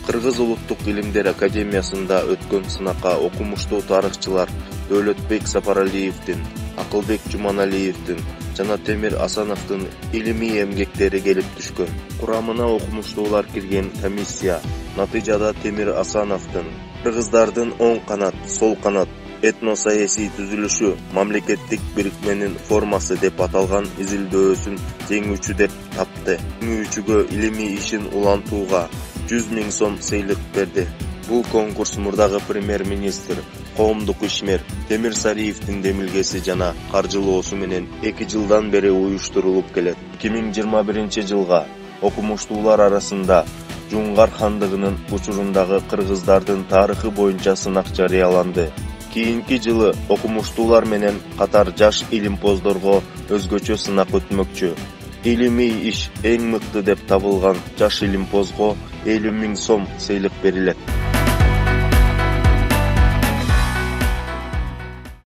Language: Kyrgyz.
Кыргыз Улуттук илимдер академиясында өткөн сынакка окумуштуу тарыхчылар Дөөлөтбек Сапаралиевдин, Акылбек Жуманалиевдин жана Темир Асановдун илимий эмгектери келип түшкөн. Курамына окумуштуулар кирген комиссия натыйжада Темир Асановдун кыргыздардын оң канат, сол канат этносаясий түзүлүшү мамлекеттик бирикменин формасы деп аталган изилдөөсүн жеңүүчү деп тапты. Жеңүүчүгө илимий ишин улантууга 100 000 сом сыйлык берди. Бул конкурс мурдагы премьер-министр, коомдук ишмер Темир Сариевдин демилгеси жана каржылоосу менен 2 жылдан бери уюштурулуп келет. 2021-жылга окумуштуулар арасында Жуңгар хандыгынын учурундагы кыргыздардын тарыхы боюнча сынак жарыяланды. Кийинки жылы окумуштуулар менен катар жаш илимпоздорго өзгөчө сынак өтмөкчү. Илимий иш эң мыкты деп табылган жаш илимпозго 50 000 сом сыйлык берилет.